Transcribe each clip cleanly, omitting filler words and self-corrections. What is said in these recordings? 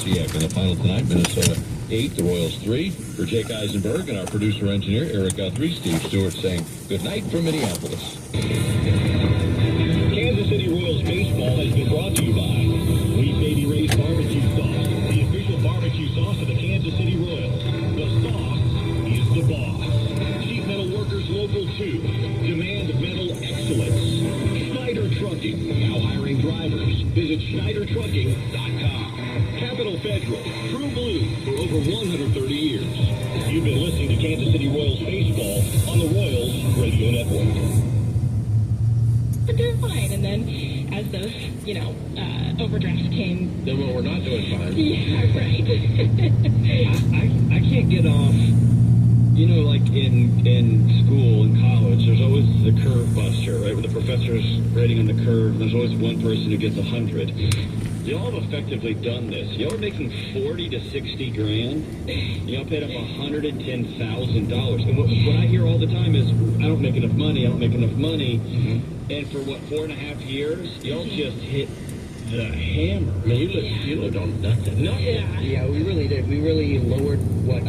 Kusiak in the final tonight. Minnesota 8, the Royals 3. For Jake Eisenberg and our producer-engineer, Eric Guthrie, Steve Stewart saying good night from Minneapolis. Kansas City Royals baseball has been brought to you by Sweet Baby Ray's Barbecue Sauce, the official barbecue sauce of the Kansas City Royals. The sauce is the boss. Sheet Metal Workers Local 2. Demand metal excellence. Schneider Trucking, now hiring drivers. Visit SchneiderTrucking.com. Capital Federal, True Blue for over 130 years. You've been listening to Kansas City Royals baseball on the Royals Radio Network. But they're fine. And then as those, overdrafts came. Then we're not doing fine. Yeah, right. I can't get off, like in school, in college, there's always the curve buster, right? Where the professor's rating on the curve, and there's always one person who gets 100. Y'all have effectively done this. Y'all are making 40 to 60 grand. Y'all paid up $110,000. And what I hear all the time is, I don't make enough money. Mm-hmm. And for 4.5 years, y'all just hit the hammer. I mean, you lived on nothing. Yeah, we really did. We really lowered what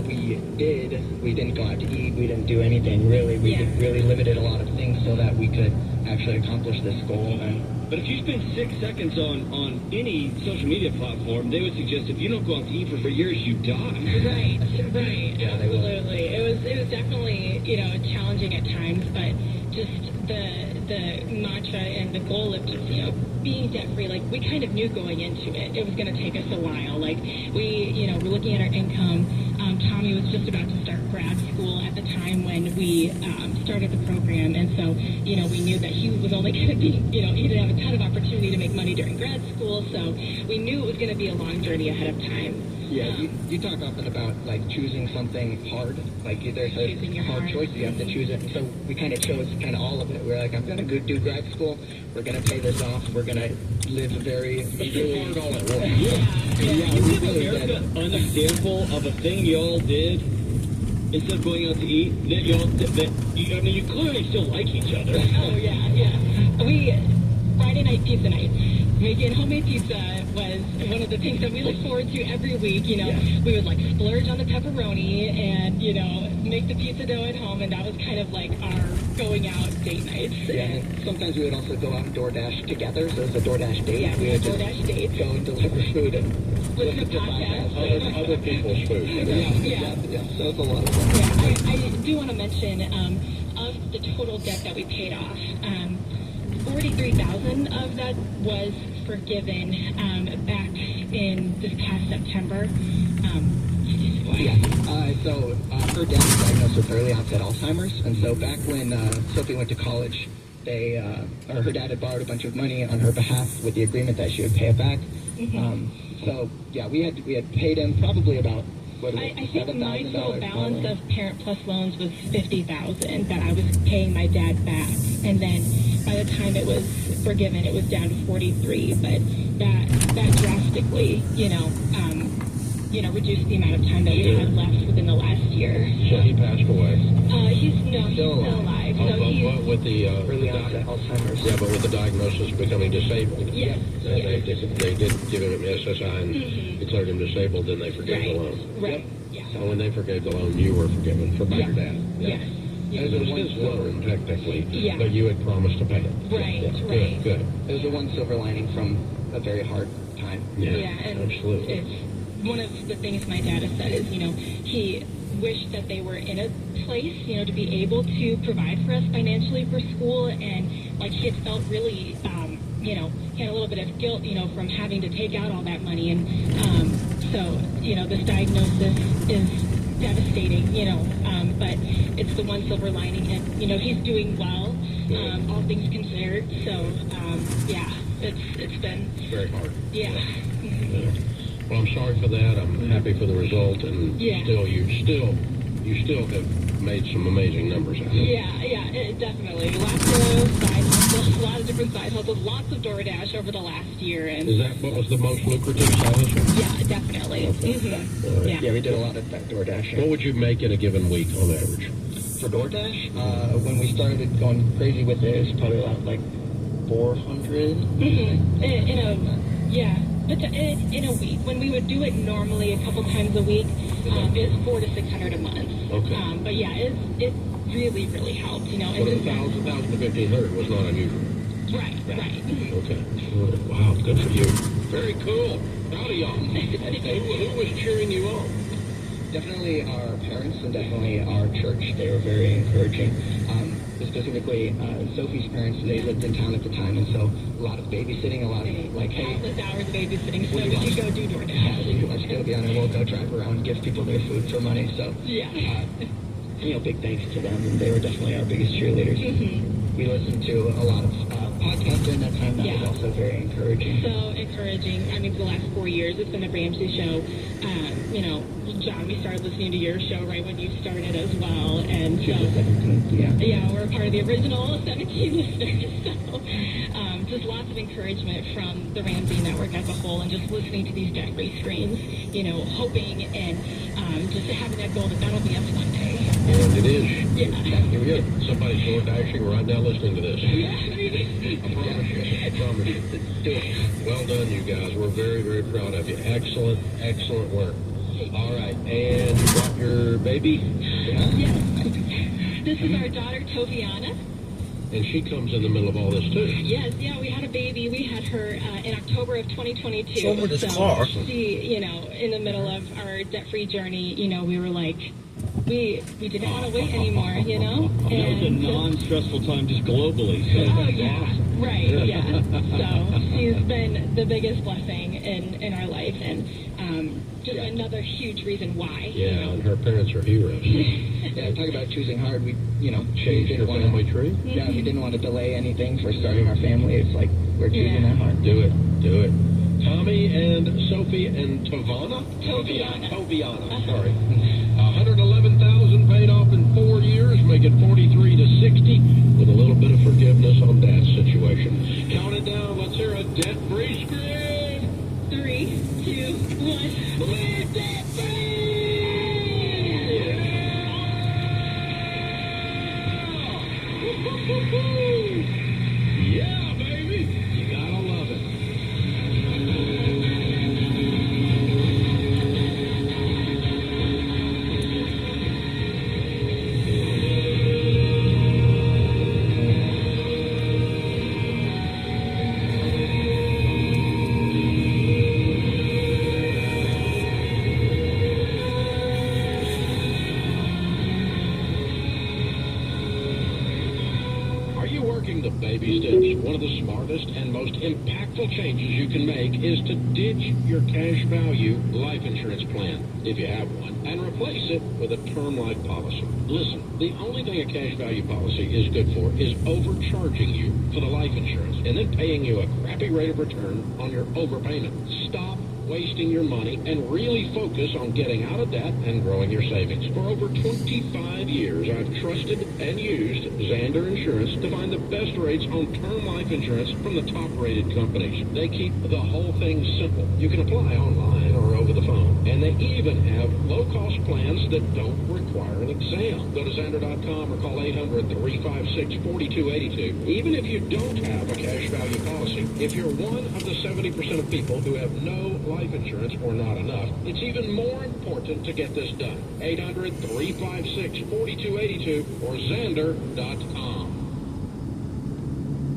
we did. We didn't go out to eat. We didn't do anything, really. We really limited a lot of things so that we could actually accomplish this goal. But if you spend 6 seconds on any social media platform, they would suggest if you don't go out to eat for years, you die. Right. Yeah, they will. Absolutely. It was definitely, challenging at times, but just the mantra and the goal of just, being debt-free, we kind of knew going into it. It was going to take us a while. We we're looking at our income. Tommy was just about to start grad school at the time when we started the program, and so, we knew that he was only going to be, he didn't have a ton of opportunity to make money during grad school, so we knew it was going to be a long journey ahead of time. Yeah, you talk often about, choosing something hard. There's a hard choice. You have to choose it. And so we kind of chose all of it. We're like, I'm going to go do grad school. We're going to pay this off. We're going to live really all at once. Yeah, we really did. An example of a thing y'all did instead of going out to eat, you clearly still like each other. Oh, yeah. Friday night pizza night. Making homemade pizza was one of the things that we look forward to every week. We would splurge on the pepperoni and, make the pizza dough at home, and that was kind of our going out date nights. Yeah, and sometimes we would also go out and DoorDash together, so it was a DoorDash date. Yeah, we would DoorDash date. Go and deliver food and listen to podcasts. Other people's food. Yeah, so it's a lot of fun. Yeah, I do want to mention, of the total debt that we paid off, $43,000 of that was forgiven back in this past September. So her dad was diagnosed with early onset Alzheimer's, and so back when Sophie went to college, her dad had borrowed a bunch of money on her behalf with the agreement that she would pay it back. Mm-hmm. We had paid him probably about I think my total balance of Parent Plus loans was $50,000 that I was paying my dad back, and then by the time it was forgiven, it was down to $43,000. But that drastically, reduced the amount of time that we had left within the last year. So he passed away. He's still alive. But with the early onset Alzheimer's. Yeah, but with the diagnosis becoming disabled. Yes. They did give him SSI and declared him disabled, then they forgave the loan. Right. Yeah. So when they forgave the loan, you were forgiven by your dad. Yes. It was his loan, technically, Yeah. but you had promised to pay it. Right. Good. It was the one silver lining from a very hard time. Yeah, and absolutely. It's one of the things my dad has said is, he wished that they were in a place, to be able to provide for us financially for school, and he had felt really, he had a little bit of guilt, from having to take out all that money, and so, this diagnosis is devastating, but it's the one silver lining, and, he's doing well, all things considered, so, it's been Very hard. Yeah. Yeah. Well, I'm sorry for that. I'm happy for the result, and you still have made some amazing numbers out of it. Yeah, definitely. Lots of side hustles, a lot of different side hustles, lots of DoorDash over the last year. And is that what was the most lucrative side hustle? Yeah, definitely. Okay. Mm-hmm. Right. Yeah, we did a lot of DoorDash. What would you make in a given week on average? For DoorDash, when we started going crazy with it, it was probably about 400. Mm-hmm. But in a week, when we would do it normally a couple times a week, it's $400 to $600 a month. Okay. But yeah, it really, really helped, you know. But $1,000 to $1,500 was not unusual. Right. Okay. Wow, good for you. Very cool. Proud of y'all. Who was cheering you on? Definitely our parents and definitely our church. They were very encouraging. Specifically, Sophie's parents, they lived in town at the time, and so a lot of babysitting, a lot of like, hey, countless hours babysitting. So did you go do DoorDash? Yeah, let's go be on it. We'll go drive around, give people their food for money. So yeah. You know, big thanks to them, and they were definitely our biggest cheerleaders. Mm-hmm. We listened to a lot of podcasts during that time. That was also very encouraging. So encouraging. I mean, for the last 4 years, it's been the Ramsey Show. You know, John, we started listening to your show right when you started as well, and so yeah, we're part of the original 17 listeners. So just lots of encouragement from the Ramsey Network as a whole, and just listening to these debt-free screens. You know, hoping and just having that goal that that'll be us one day. And it is. Yeah. Here we go. Somebody's door dashing right now listening to this. I promise you. Well done, you guys. We're very, very proud of you. Excellent work. All right. And you brought your baby? Yes. This is our daughter, Toviana. And she comes in the middle of all this, too. Yes, yeah, we had a baby. We had her in October of 2022. Show her this car. She, you know, in the middle of our debt-free journey, you know, we were like, we didn't want to wait anymore, you know? That was a non-stressful time just globally. So oh, yeah. Right, yeah. So she's been the biggest blessing in our life, and just another huge reason why. Yeah, and her parents are heroes. Yeah, talk about choosing hard. We, you know, Changed your family tree? Yeah, we didn't want to delay anything for starting our family. It's like we're choosing that hard. Do it. Tommy and Sophie and Toviana, sorry. 111,000 paid off in 4 years, make it 43 to 60 with a little bit of forgiveness on Dad's situation. Count it down. Let's hear a debt-free scream. 3, 2, 1. We're debt-free! Yeah, baby! You gotta love it. The baby steps. One of the smartest and most impactful changes you can make is to ditch your cash value life insurance plan, if you have one, and replace it with a term life policy. Listen, the only thing a cash value policy is good for is overcharging you for the life insurance and then paying you a crappy rate of return on your overpayment. Stop wasting your money and really focus on getting out of debt and growing your savings. For over 25 years, I've trusted and used Xander Insurance to find the best rates on term life insurance from the top-rated companies. They keep the whole thing simple. You can apply online or over the phone, and they even have low-cost plans that don't require an exam. Go to Xander.com or call 800-356-4282. Even if you don't have a cash value policy, if you're one of the 70% of people who have no life insurance or not enough, it's even more important to get this done. 800-356-4282 or Xander.com.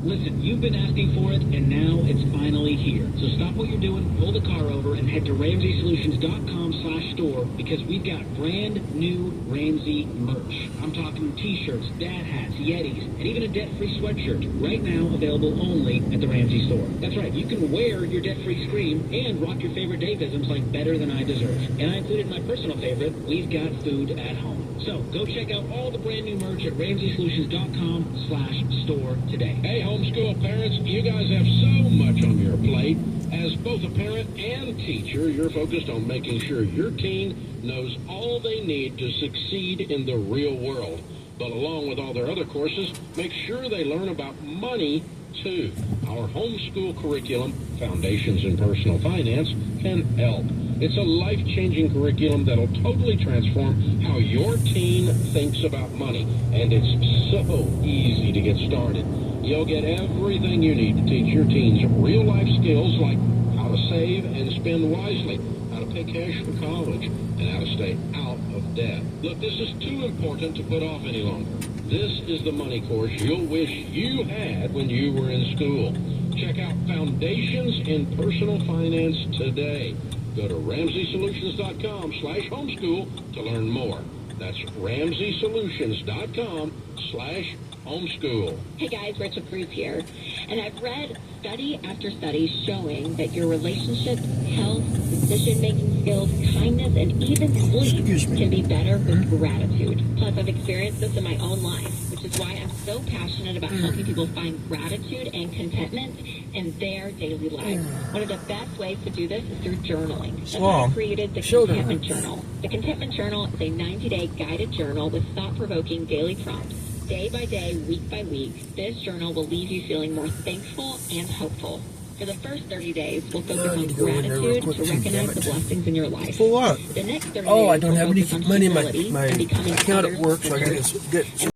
Listen, you've been asking for it, and now it's finally here. So stop what you're doing, pull the car over, and head to RamseySolutions.com/store because we've got brand new Ramsey merch. I'm talking t-shirts, dad hats, Yetis, and even a debt-free sweatshirt. Right now, available only at the Ramsey store. That's right, you can wear your debt-free scream and rock your favorite Davisms like Better Than I Deserve. And I included my personal favorite, We've Got Food at Home. So go check out all the brand new merch at RamseySolutions.com/store today. Hey, homeschool parents, you guys have so much on your plate. As both a parent and teacher, you're focused on making sure your teen knows all they need to succeed in the real world. But along with all their other courses, make sure they learn about money, too. Our homeschool curriculum, Foundations in Personal Finance, can help. It's a life-changing curriculum that'll totally transform how your teen thinks about money. And it's so easy to get started. You'll get everything you need to teach your teens real-life skills like how to save and spend wisely, how to pay cash for college, and how to stay out of debt. Look, this is too important to put off any longer. This is the money course you'll wish you had when you were in school. Check out Foundations in Personal Finance today. Go to RamseySolutions.com/homeschool to learn more. That's RamseySolutions.com/homeschool. Hey guys, Rachel Cruz here. And I've read study after study showing that your relationships, health, decision-making skills, kindness, and even sleep can be better with gratitude. Plus, I've experienced this in my own life, which is why I'm so passionate about helping people find gratitude and contentment in their daily lives. One of the best ways to do this is through journaling. That's why I created the Contentment Journal. The Contentment Journal is a 90-day guided journal with thought-provoking daily prompts. Day by day, week by week, this journal will leave you feeling more thankful and hopeful. For the first 30 days, we'll focus on gratitude to recognize the blessings in your life. For what? The next 30 days, Oh, I don't have any focus on money in my humility and becoming account at others work, so I centered. gotta get